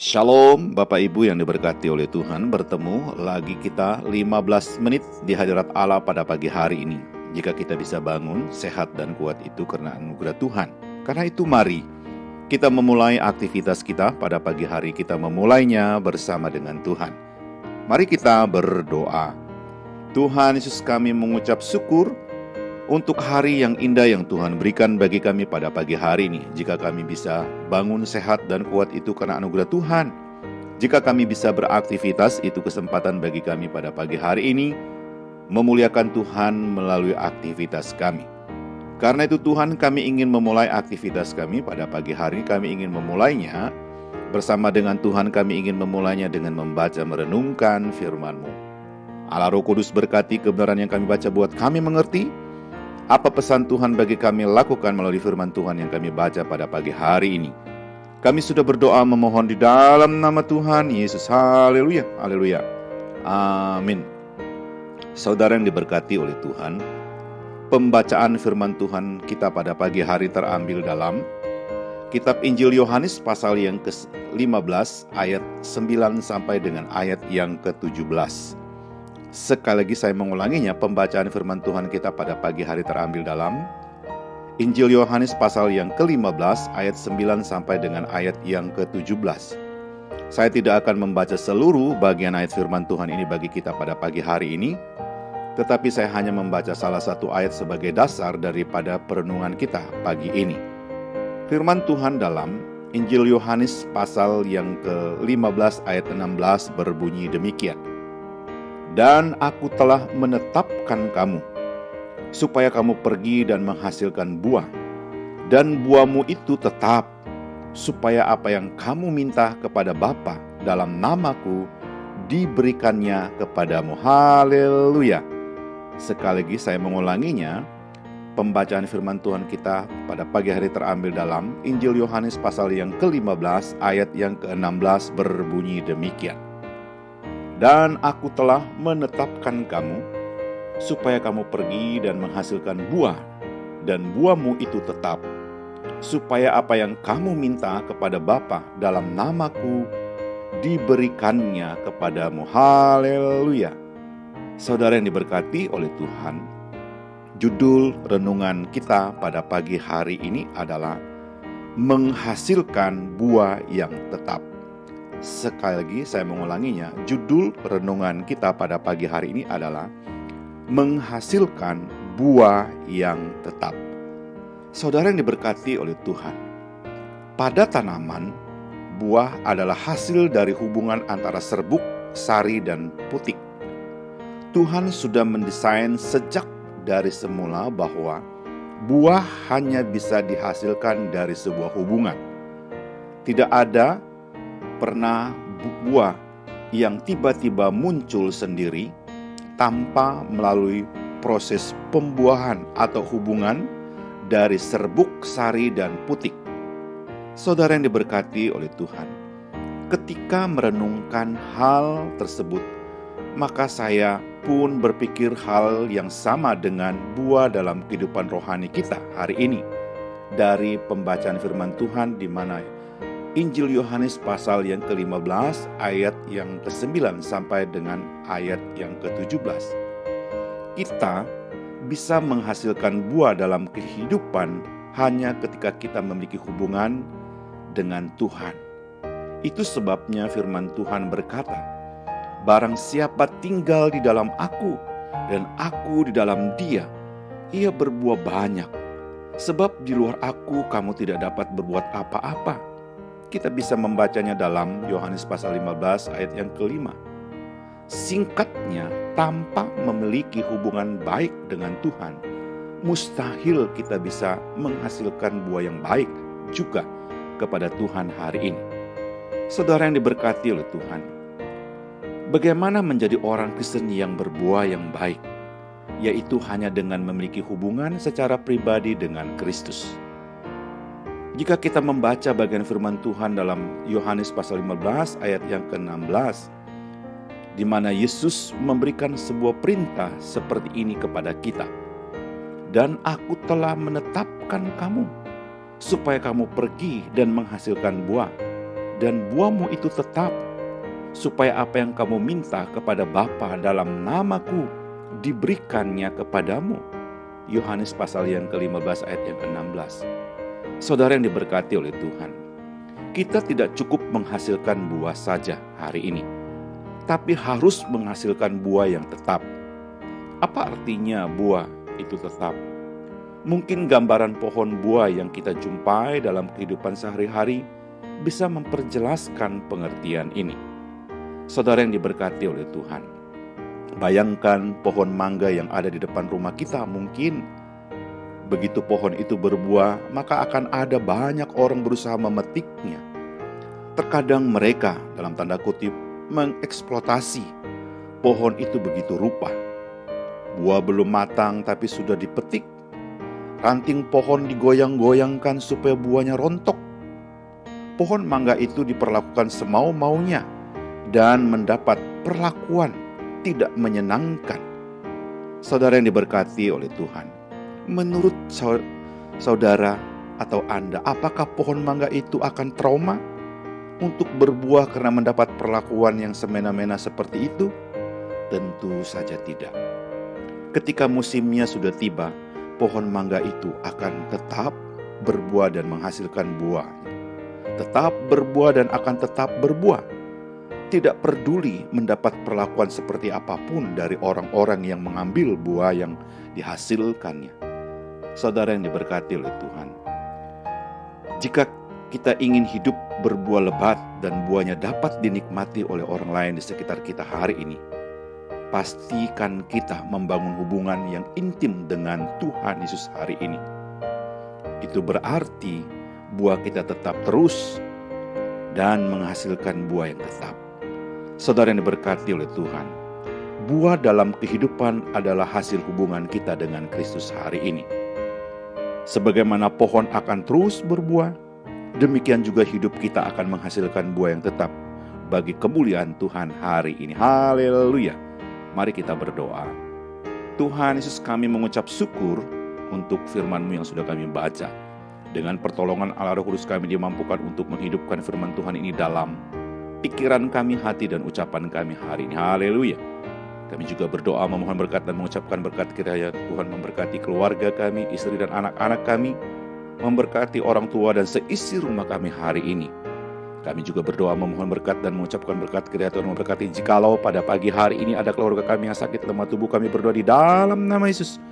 Shalom Bapak Ibu yang diberkati oleh Tuhan. Bertemu lagi kita 15 menit di hadirat Allah pada pagi hari ini. Jika kita bisa bangun sehat dan kuat itu karena anugerah Tuhan. Karena itu mari kita memulai aktivitas kita pada pagi hari. Kita memulainya bersama dengan Tuhan. Mari kita berdoa. Tuhan Yesus, kami mengucap syukur untuk hari yang indah yang Tuhan berikan bagi kami pada pagi hari ini. Jika kami bisa bangun sehat dan kuat itu karena anugerah Tuhan. Jika kami bisa beraktivitas, itu kesempatan bagi kami pada pagi hari ini memuliakan Tuhan melalui aktivitas kami. Karena itu Tuhan, kami ingin memulai aktivitas kami pada pagi hari. Kami ingin memulainya bersama dengan Tuhan. Kami ingin memulainya dengan membaca merenungkan firman-Mu. Allah Roh Kudus berkati kebenaran yang kami baca buat kami mengerti apa pesan Tuhan bagi kami lakukan melalui firman Tuhan yang kami baca pada pagi hari ini. Kami sudah berdoa memohon di dalam nama Tuhan Yesus. Haleluya, haleluya, amin. Saudara yang diberkati oleh Tuhan, pembacaan firman Tuhan kita pada pagi hari terambil dalam Kitab Injil Yohanes pasal yang ke-15 ayat 9 sampai dengan ayat yang ke-17. Sekali lagi saya mengulanginya, pembacaan firman Tuhan kita pada pagi hari terambil dalam Injil Yohanes pasal yang ke-15 ayat 9 sampai dengan ayat yang ke-17. Saya tidak akan membaca seluruh bagian ayat firman Tuhan ini bagi kita pada pagi hari ini, tetapi saya hanya membaca salah satu ayat sebagai dasar daripada perenungan kita pagi ini. Firman Tuhan dalam Injil Yohanes pasal yang ke-15 ayat 16 berbunyi demikian. Dan aku telah menetapkan kamu, supaya kamu pergi dan menghasilkan buah, dan buahmu itu tetap, supaya apa yang kamu minta kepada Bapa dalam namaku, diberikannya kepadamu. Haleluya. Sekali lagi saya mengulanginya, pembacaan firman Tuhan kita pada pagi hari terambil dalam Injil Yohanes pasal yang ke-15 ayat yang ke-16 berbunyi demikian. Dan aku telah menetapkan kamu, supaya kamu pergi dan menghasilkan buah, dan buahmu itu tetap, supaya apa yang kamu minta kepada Bapa dalam namaku, diberikannya kepadamu. Haleluya. Saudara yang diberkati oleh Tuhan, judul renungan kita pada pagi hari ini adalah menghasilkan buah yang tetap. Sekali lagi saya mengulanginya, judul renungan kita pada pagi hari ini adalah menghasilkan buah yang tetap. Saudara yang diberkati oleh Tuhan, pada tanaman, buah adalah hasil dari hubungan antara serbuk, sari, dan putik. Tuhan sudah mendesain sejak dari semula bahwa buah hanya bisa dihasilkan dari sebuah hubungan. Tidak ada pernah buah yang tiba-tiba muncul sendiri tanpa melalui proses pembuahan atau hubungan dari serbuk, sari, dan putik. Saudara yang diberkati oleh Tuhan, ketika merenungkan hal tersebut, maka saya pun berpikir hal yang sama dengan buah dalam kehidupan rohani kita hari ini. Dari pembacaan firman Tuhan di mana Injil Yohanes pasal yang ke-15 ayat yang ke-9 sampai dengan ayat yang ke-17. Kita bisa menghasilkan buah dalam kehidupan hanya ketika kita memiliki hubungan dengan Tuhan. Itu sebabnya firman Tuhan berkata, barang siapa tinggal di dalam aku dan aku di dalam dia, ia berbuah banyak. Sebab di luar aku kamu tidak dapat berbuat apa-apa. Kita bisa membacanya dalam Yohanes pasal 15 ayat yang ke-5. Singkatnya, tanpa memiliki hubungan baik dengan Tuhan, mustahil kita bisa menghasilkan buah yang baik juga kepada Tuhan hari ini. Saudara yang diberkati oleh Tuhan, bagaimana menjadi orang Kristen yang berbuah yang baik? Yaitu hanya dengan memiliki hubungan secara pribadi dengan Kristus. Jika kita membaca bagian firman Tuhan dalam Yohanes pasal 15 ayat yang ke-16, di mana Yesus memberikan sebuah perintah seperti ini kepada kita. Dan aku telah menetapkan kamu, supaya kamu pergi dan menghasilkan buah, dan buahmu itu tetap, supaya apa yang kamu minta kepada Bapa dalam namaku diberikannya kepadamu. Yohanes pasal yang ke-15 ayat yang ke-16. Saudara yang diberkati oleh Tuhan, kita tidak cukup menghasilkan buah saja hari ini, tapi harus menghasilkan buah yang tetap. Apa artinya buah itu tetap? Mungkin gambaran pohon buah yang kita jumpai dalam kehidupan sehari-hari bisa memperjelaskan pengertian ini. Saudara yang diberkati oleh Tuhan, bayangkan pohon mangga yang ada di depan rumah kita. Mungkin begitu pohon itu berbuah, maka akan ada banyak orang berusaha memetiknya. Terkadang mereka, dalam tanda kutip, mengeksploitasi pohon itu begitu rupa. Buah belum matang tapi sudah dipetik. Ranting pohon digoyang-goyangkan supaya buahnya rontok. Pohon mangga itu diperlakukan semau-maunya dan mendapat perlakuan tidak menyenangkan. Saudara yang diberkati oleh Tuhan, menurut saudara atau Anda, apakah pohon mangga itu akan trauma untuk berbuah karena mendapat perlakuan yang semena-mena seperti itu? Tentu saja tidak. Ketika musimnya sudah tiba, pohon mangga itu akan tetap berbuah dan menghasilkan buah. Tetap berbuah dan akan tetap berbuah. Tidak peduli mendapat perlakuan seperti apapun dari orang-orang yang mengambil buah yang dihasilkannya. Saudara yang diberkati oleh Tuhan, jika kita ingin hidup berbuah lebat dan buahnya dapat dinikmati oleh orang lain di sekitar kita hari ini, pastikan kita membangun hubungan yang intim dengan Tuhan Yesus hari ini. Itu berarti buah kita tetap terus dan menghasilkan buah yang tetap. Saudara yang diberkati oleh Tuhan, buah dalam kehidupan adalah hasil hubungan kita dengan Kristus hari ini. Sebagaimana pohon akan terus berbuah, demikian juga hidup kita akan menghasilkan buah yang tetap bagi kemuliaan Tuhan hari ini. Haleluya. Mari kita berdoa. Tuhan Yesus, kami mengucap syukur untuk firman-Mu yang sudah kami baca. Dengan pertolongan Allah Roh Kudus kami dimampukan untuk menghidupkan firman Tuhan ini dalam pikiran kami, hati, dan ucapan kami hari ini. Haleluya. Kami juga berdoa memohon berkat dan mengucapkan berkat kiranya Tuhan memberkati keluarga kami, istri dan anak-anak kami, memberkati orang tua dan seisi rumah kami hari ini. Kami juga berdoa memohon berkat dan mengucapkan berkat kiranya Tuhan memberkati. Jikalau pada pagi hari ini ada keluarga kami yang sakit lemah tubuh, kami berdoa di dalam nama Yesus,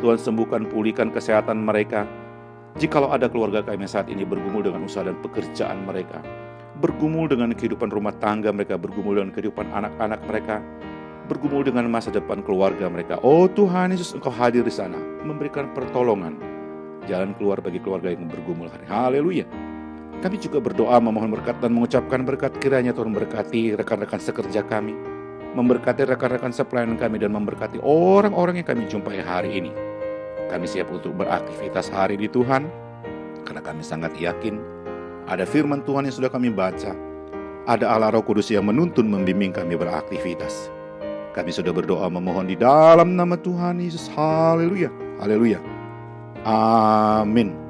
Tuhan sembuhkan, pulihkan kesehatan mereka. Jikalau ada keluarga kami yang saat ini bergumul dengan usaha dan pekerjaan mereka, bergumul dengan kehidupan rumah tangga mereka, bergumul dengan kehidupan anak-anak mereka, bergumul dengan masa depan keluarga mereka. Oh Tuhan Yesus, Engkau hadir di sana, memberikan pertolongan, jalan keluar bagi keluarga yang bergumul hari. Haleluya. Kami juga berdoa memohon berkat dan mengucapkan berkat kiranya Tuhan memberkati rekan-rekan sekerja kami, memberkati rekan-rekan sepelayanan kami, dan memberkati orang-orang yang kami jumpai hari ini. Kami siap untuk beraktivitas hari di Tuhan, karena kami sangat yakin ada firman Tuhan yang sudah kami baca, ada Allah Roh Kudus yang menuntun membimbing kami beraktivitas. Kami sudah berdoa memohon di dalam nama Tuhan Yesus. Haleluya. Haleluya. Amin.